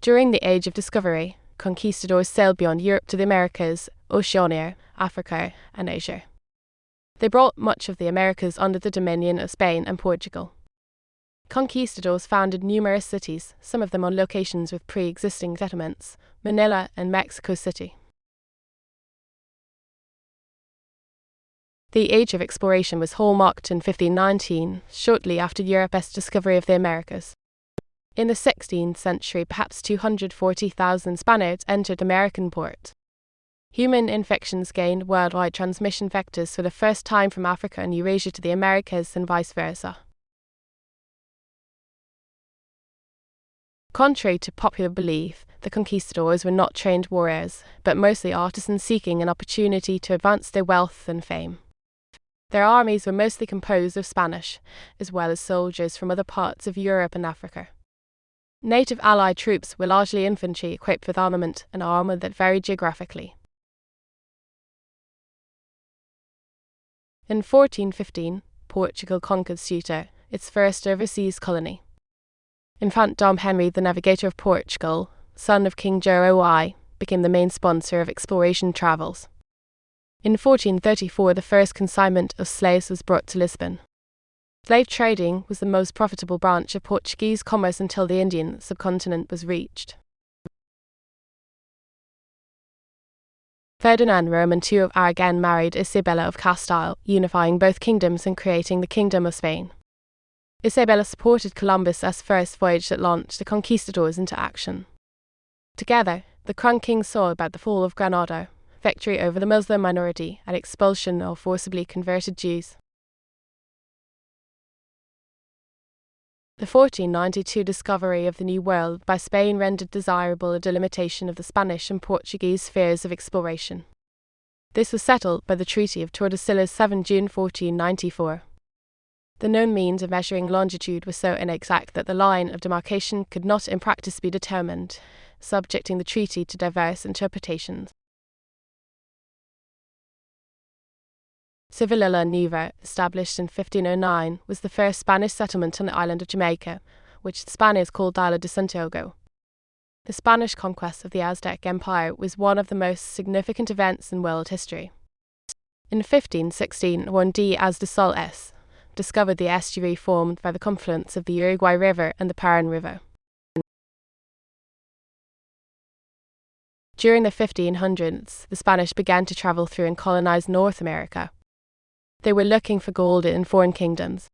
During the Age of Discovery, conquistadors sailed beyond Europe to the Americas, Oceania, Africa, and Asia. They brought much of the Americas under the dominion of Spain and Portugal. Conquistadors founded numerous cities, some of them on locations with pre-existing settlements, Manila and Mexico City. The Age of Exploration was hallmarked in 1519, shortly after Europe's discovery of the Americas. In the 16th century, perhaps 240,000 Spaniards entered American port. Human infections gained worldwide transmission vectors for the first time from Africa and Eurasia to the Americas and vice versa. Contrary to popular belief, the conquistadors were not trained warriors, but mostly artisans seeking an opportunity to advance their wealth and fame. Their armies were mostly composed of Spanish, as well as soldiers from other parts of Europe and Africa. Native Allied troops were largely infantry equipped with armament and armor that varied geographically. In 1415, Portugal conquered Ceuta, its first overseas colony. Infant Dom Henry, the navigator of Portugal, son of King João I, became the main sponsor of exploration travels. In 1434, the first consignment of slaves was brought to Lisbon. Slave trading was the most profitable branch of Portuguese commerce until the Indian subcontinent was reached. Ferdinand Roman II of Aragon married Isabella of Castile, unifying both kingdoms and creating the Kingdom of Spain. Isabella supported Columbus' first voyage that launched the conquistadors into action. Together, the Crown Kings saw about the fall of Granada, victory over the Muslim minority, and expulsion of forcibly converted Jews. The 1492 discovery of the New World by Spain rendered desirable a delimitation of the Spanish and Portuguese spheres of exploration. This was settled by the Treaty of Tordesillas 7 June 1494. The known means of measuring longitude was so inexact that the line of demarcation could not in practice be determined, subjecting the treaty to diverse interpretations. Sevilla Nueva, established in 1509, was the first Spanish settlement on the island of Jamaica, which the Spaniards called Isla de Santiago. The Spanish conquest of the Aztec Empire was one of the most significant events in world history. In 1516, Juan Diaz de Solís discovered the estuary formed by the confluence of the Uruguay River and the Paran River. During the 1500s, the Spanish began to travel through and colonize North America. They were looking for gold in foreign kingdoms.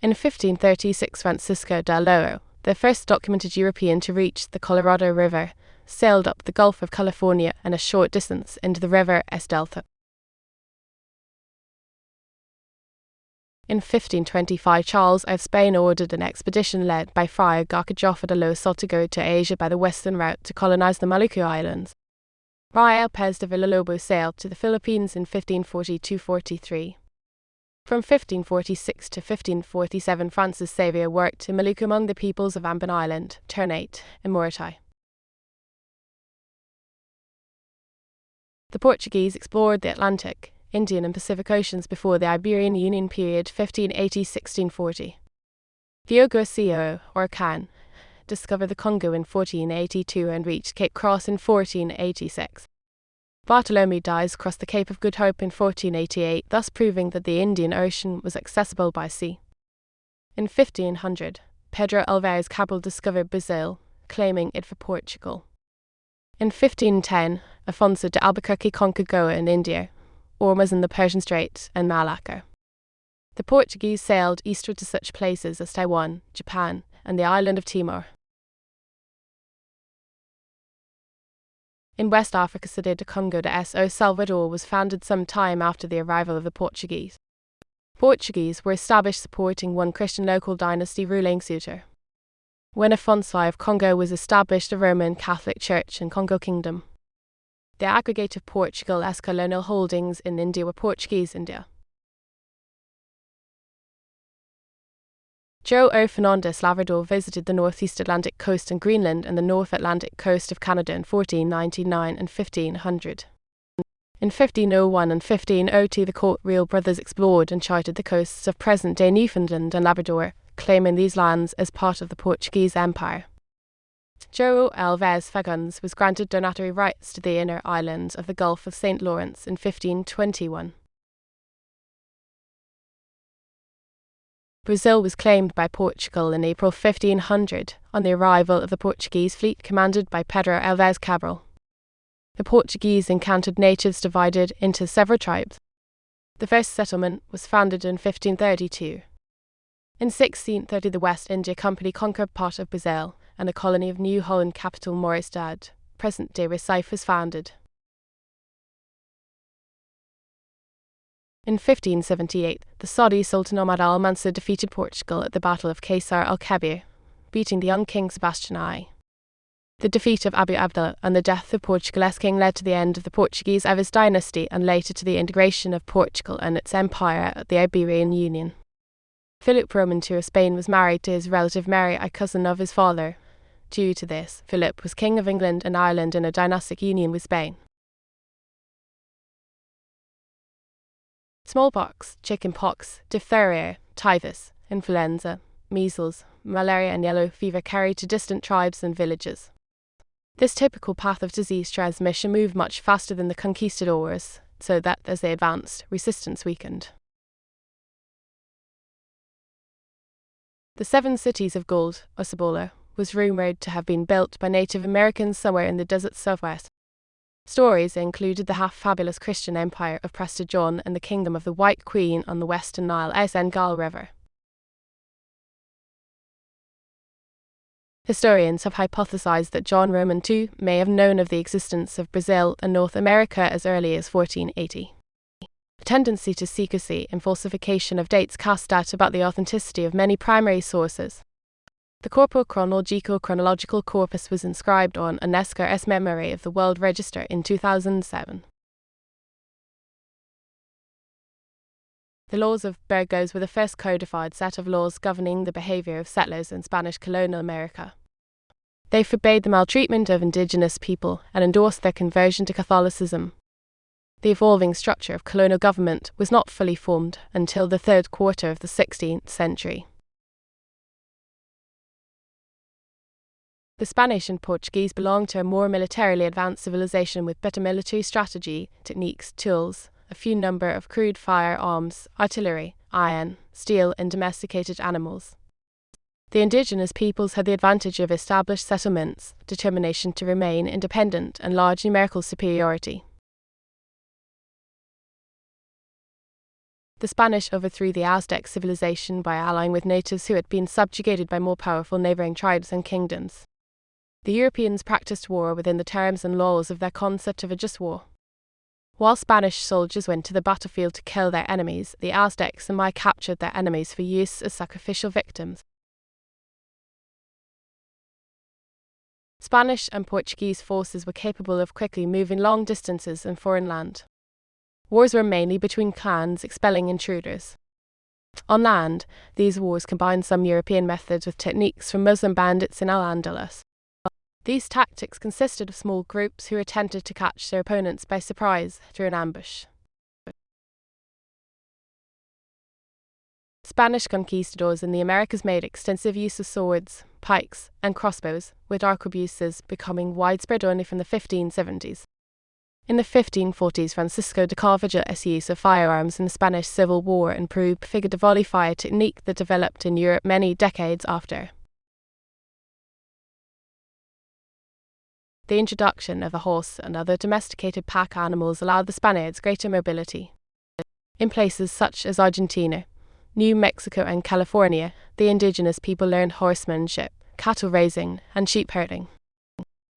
In 1536, Francisco de Loa, the first documented European to reach the Colorado River, sailed up the Gulf of California and a short distance into the River S Delta. In 1525, Charles of Spain ordered an expedition led by Friar Garcijofa de los Soto to go to Asia by the western route to colonize the Maluku Islands. Friar Pez de Villalobos sailed to the Philippines in 1542-43. From 1546 to 1547, Francis Xavier worked in Maluku among the peoples of Ambon Island, Ternate, and Morotai. The Portuguese explored the Atlantic, Indian and Pacific Oceans before the Iberian Union period 1580-1640. Diogo Sio, or Can, discovered the Congo in 1482 and reached Cape Cross in 1486. Bartholomew Dias crossed the Cape of Good Hope in 1488, thus proving that the Indian Ocean was accessible by sea. In 1500, Pedro Alvares Cabral discovered Brazil, claiming it for Portugal. In 1510, Afonso de Albuquerque conquered Goa in India, Ormuz in the Persian Strait, and Malacca. The Portuguese sailed eastward to such places as Taiwan, Japan, and the island of Timor. In West Africa, Cidade de Congo de S.O. Salvador was founded some time after the arrival of the Portuguese. Portuguese were established supporting one Christian local dynasty ruling Ceuta. When Afonso I of Congo was established a Roman Catholic Church in Congo Kingdom. The aggregate of Portugal's colonial holdings in India were Portuguese India. João Fernandes Lavrador visited the northeast Atlantic coast and Greenland and the North Atlantic coast of Canada in 1499 and 1500. In 1501 and 1502, the Courtriel brothers explored and charted the coasts of present-day Newfoundland and Labrador, claiming these lands as part of the Portuguese Empire. João Alves Fagundes was granted donatory rights to the inner island of the Gulf of St. Lawrence in 1521. Brazil was claimed by Portugal in April 1500 on the arrival of the Portuguese fleet commanded by Pedro Alves Cabral. The Portuguese encountered natives divided into several tribes. The first settlement was founded in 1532. In 1630 the West India Company conquered part of Brazil, and a colony of New Holland capital Mauritsstad, present-day Recife, was founded. In 1578, the Saudi Sultan Ahmad al-Mansur defeated Portugal at the Battle of Qaisar al-Kabir, beating the young King Sebastian I. The defeat of Abu Abdallah and the death of Portugal's king led to the end of the Portuguese Avis dynasty and later to the integration of Portugal and its empire at the Iberian Union. Philip Roman II of Spain was married to his relative Mary, a cousin of his father. Due to this, Philip was King of England and Ireland in a dynastic union with Spain. Smallpox, chickenpox, diphtheria, typhus, influenza, measles, malaria and yellow fever carried to distant tribes and villages. This typical path of disease transmission moved much faster than the conquistadors, so that as they advanced, resistance weakened. The Seven Cities of Gold, or Cibola, was rumored to have been built by Native Americans somewhere in the desert southwest. Stories included the half-fabulous Christian empire of Prester John and the kingdom of the White Queen on the western Nile Senegal River. Historians have hypothesized that John Roman II may have known of the existence of Brazil and North America as early as 1480. A tendency to secrecy and falsification of dates cast doubt about the authenticity of many primary sources. The Corpo Chronological Corpus was inscribed on UNESCO's Memory of the World Register in 2007. The laws of Burgos were the first codified set of laws governing the behavior of settlers in Spanish colonial America. They forbade the maltreatment of indigenous people and endorsed their conversion to Catholicism. The evolving structure of colonial government was not fully formed until the third quarter of the 16th century. The Spanish and Portuguese belonged to a more militarily advanced civilization with better military strategy, techniques, tools, a few number of crude firearms, artillery, iron, steel, and domesticated animals. The indigenous peoples had the advantage of established settlements, determination to remain independent, and large numerical superiority. The Spanish overthrew the Aztec civilization by allying with natives who had been subjugated by more powerful neighboring tribes and kingdoms. The Europeans practiced war within the terms and laws of their concept of a just war. While Spanish soldiers went to the battlefield to kill their enemies, the Aztecs and Maya captured their enemies for use as sacrificial victims. Spanish and Portuguese forces were capable of quickly moving long distances in foreign land. Wars were mainly between clans expelling intruders. On land, these wars combined some European methods with techniques from Muslim bandits in Al-Andalus. These tactics consisted of small groups who attempted to catch their opponents by surprise through an ambush. Spanish conquistadors in the Americas made extensive use of swords, pikes, and crossbows, with arquebuses becoming widespread only from the 1570s. In the 1540s, Francisco de Carvajal's use of firearms in the Spanish Civil War and prefigured a volley fire technique that developed in Europe many decades after. The introduction of the horse and other domesticated pack animals allowed the Spaniards greater mobility. In places such as Argentina, New Mexico, and California, the indigenous people learned horsemanship, cattle raising, and sheep herding.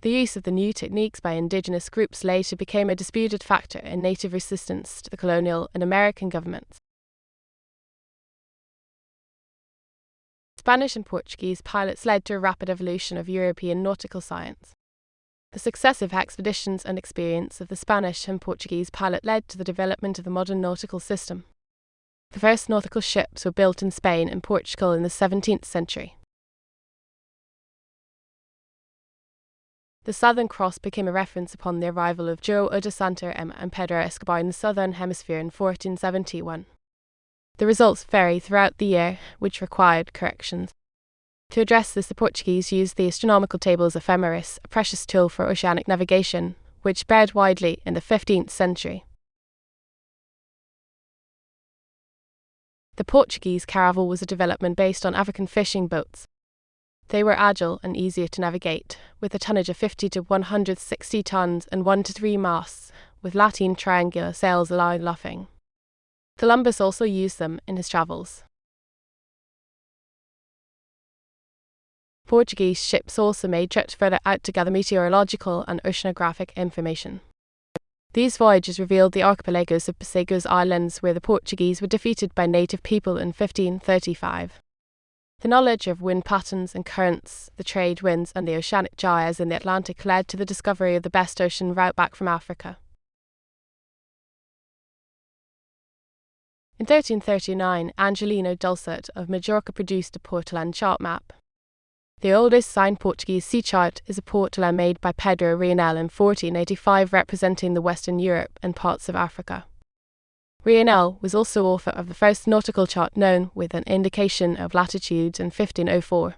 The use of the new techniques by indigenous groups later became a disputed factor in native resistance to the colonial and American governments. Spanish and Portuguese pilots led to a rapid evolution of European nautical science. The successive expeditions and experience of the Spanish and Portuguese pilot led to the development of the modern nautical system. The first nautical ships were built in Spain and Portugal in the 17th century. The Southern Cross became a reference upon the arrival of João de Santa Emma and Pedro Escobar in the Southern Hemisphere in 1471. The results vary throughout the year, which required corrections. To address this, the Portuguese used the astronomical tables ephemeris, a precious tool for oceanic navigation, which spread widely in the 15th century. The Portuguese caravel was a development based on African fishing boats. They were agile and easier to navigate, with a tonnage of 50 to 160 tons and 1 to 3 masts, with lateen triangular sails allowing luffing. Columbus also used them in his travels. Portuguese ships also made trips further out to gather meteorological and oceanographic information. These voyages revealed the archipelagos of Passego's Islands, where the Portuguese were defeated by native people in 1535. The knowledge of wind patterns and currents, the trade winds and the oceanic gyres in the Atlantic led to the discovery of the best ocean route back from Africa. In 1339, Angelino Dulcet of Majorca produced a Portolan chart map. The oldest signed Portuguese sea chart is a Portolan made by Pedro Rionel in 1485, representing the Western Europe and parts of Africa. Rionel was also author of the first nautical chart known, with an indication of latitudes in 1504.